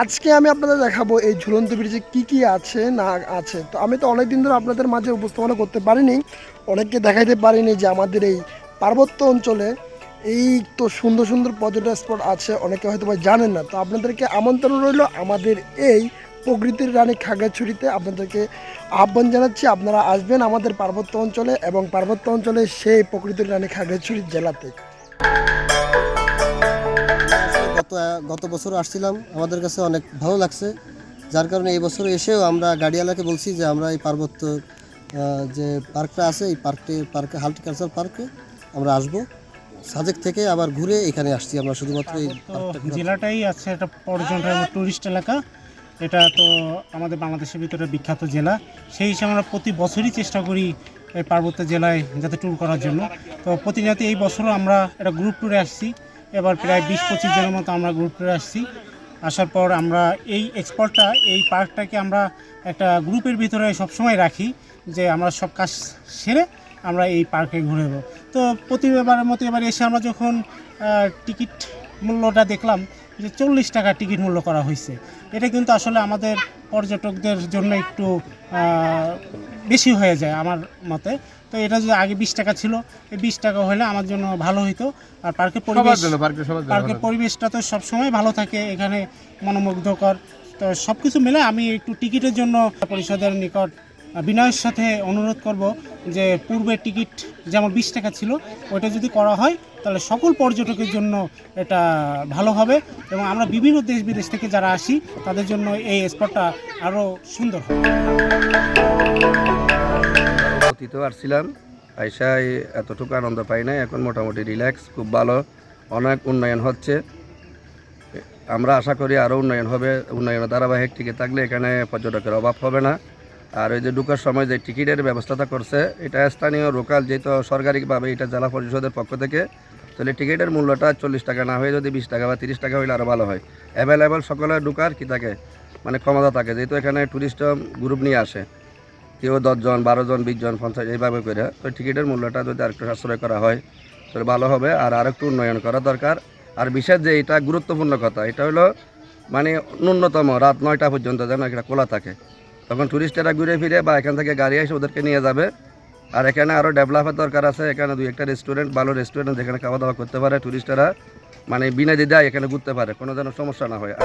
আজকে আমি আপনাদের দেখাবো এই ঝুলন্ত ব্রিজে কি আছে না আছে। তো আমি তো অনেক দিন ধরে আপনাদের মাঝে উপস্থাপনা করতে পারিনি, অনেককে দেখাইতে পারিনি যে আমাদের এই পার্বত্য অঞ্চলে এই তো সুন্দর সুন্দর পর্যটন স্পট আছে, অনেকে হয়তো বা জানেন না। তো আপনাদেরকে আমন্ত্রণ রইল আমাদের এই প্রকৃতির রানী খাগড়াছড়িতে। আপনাদেরকে আহ্বান জানাচ্ছি, আপনারা আসবেন আমাদের পার্বত্য অঞ্চলে এবং পার্বত্য অঞ্চলে সেই প্রকৃতির রানী খাগড়াছড়ি জেলাতে। গত গত বছর আসছিলাম, আমাদের কাছে অনেক ভালো লাগছে। যার কারণে এই বছর এসেও আমরা গাড়িওয়ালাকে বলছি যে আমরা এই পার্বত্য যে পার্কটা আছে এই পার্কে হর্টিকালচার পার্কে আমরা আসব। সাজেক থেকে আবার ঘুরে এখানে আসছি আমরা শুধুমাত্র এই জেলাটাই আছে একটা পর্যটন টুরিস্ট এলাকা। এটা তো আমাদের বাংলাদেশের ভিতরে বিখ্যাত জেলা, সেই হিসাবে আমরা প্রতি বছরই চেষ্টা করি এই পার্বত্য জেলায় যাতে ট্যুর করার জন্য। তো প্রতিনিয়ত এই বছরও আমরা একটা গ্রুপ ট্যুরে আসছি, এবার প্রায় 20-25 জনের মতো আমরা গ্রুপ ট্যুরে আসছি। আসার পর আমরা এই এক্সপোর্টটা এই পার্কটাকে আমরা একটা গ্রুপের ভিতরে সবসময় রাখি যে আমরা সব কাজ সেরে আমরা এই পার্কে ঘুরে যাবো। তো প্রতিবারের মতো এবার এসে আমরা যখন টিকিট মূল্যটা দেখলাম যে 40 টাকা টিকিট মূল্য করা হয়েছে, এটা কিন্তু আসলে আমাদের পর্যটকদের জন্য একটু বেশি হয়ে যায় আমার মতে। তো এটা যদি আগে 20 টাকা ছিল, এই 20 টাকা হলে আমার জন্য ভালো হতো। আর পার্কের পরিবেশটা তো সবসময় ভালো থাকে, এখানে মনোমুগ্ধকর। তো সব কিছু মিলে আমি একটু টিকিটের জন্য পরিষদের নিকট বিনয়ের সাথে অনুরোধ করব যে পূর্বের টিকিট যেমন 20 টাকা ছিল ওইটা যদি করা হয় তাহলে সকল পর্যটকের জন্য এটা ভালো হবে এবং আমরা বিভিন্ন দেশ বিদেশ থেকে যারা আসি তাদের জন্য এই স্পটটা আরও সুন্দর হবে। অতীত আসছিলাম, আইসায় এতটুকু আনন্দ পাই না, এখন মোটামুটি রিল্যাক্স, খুব ভালো, অনেক উন্নয়ন হচ্ছে। আমরা আশা করি আরও উন্নয়ন হবে, উন্নয়নের ধারাবাহিক টিকে থাকলে এখানে পর্যটকের অভাব হবে না। আর ওই যে ঢুকার সময় যে টিকিটের ব্যবস্থাটা করছে এটা স্থানীয় লোকাল, যেহেতু সরকারিভাবে এটা জেলা পরিষদের পক্ষ থেকে, তাহলে টিকিটের মূল্যটা 40 টাকা না হয়ে যদি 20 টাকা বা 30 টাকা হইলে আরও ভালো হয়। অ্যাভেলেবেল সকলে ঢুকার কি থাকে মানে ক্ষমতা থাকে, যেহেতু এখানে ট্যুরিস্ট গ্রুপ নিয়ে আসে, কেউ 10 জন 12 জন 20 জন 50 এইভাবে করে। তো টিকিটের মূল্যটা যদি আরেকটু সাশ্রয় করা হয় তাহলে ভালো হবে, আর আরেকটু উন্নয়ন করা দরকার। আর বিশেষ যে এটা গুরুত্বপূর্ণ কথা, এটা হলো মানে ন্যূনতম রাত 9টা পর্যন্ত যেন এটা খোলা থাকে, তখন ট্যুরিস্টেরা ঘুরে ফিরে বা এখান থেকে গাড়ি এসে ওদেরকে নিয়ে যাবে। আর এখানে আরও ডেভেলপের দরকার আছে, এখানে 2-1টা রেস্টুরেন্ট, ভালো রেস্টুরেন্ট যেখানে খাওয়া দাওয়া করতে পারে ট্যুরিস্টেরা, মানে বিনা দ্বিধায় এখানে ঘুরতে পারে, কোনো যেন সমস্যা না হয়। আর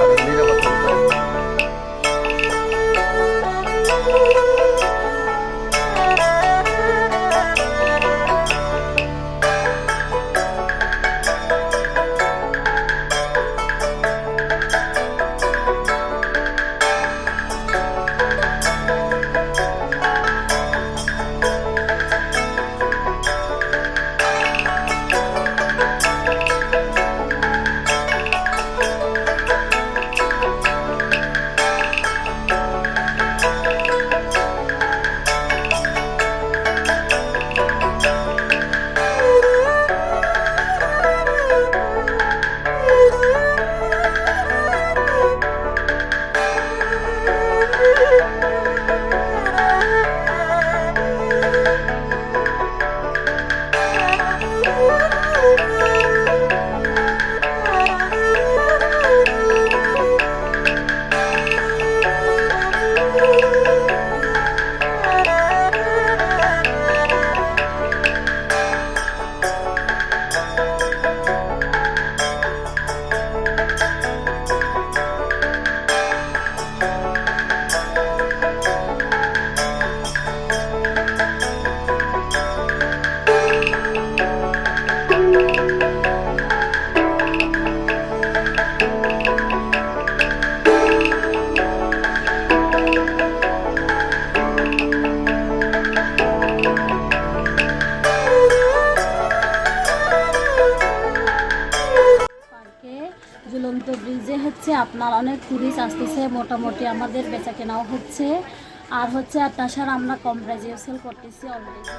ঝুলন্ত ব্রিজে হচ্ছে আপনার অনেক টুরিস্ট আসতেছে, মোটামুটি আমাদের বেচা কেনাও হচ্ছে। আর হচ্ছে আর তাছাড়া আমরা কম প্রাইজে সেল করতেছি অলরেডি।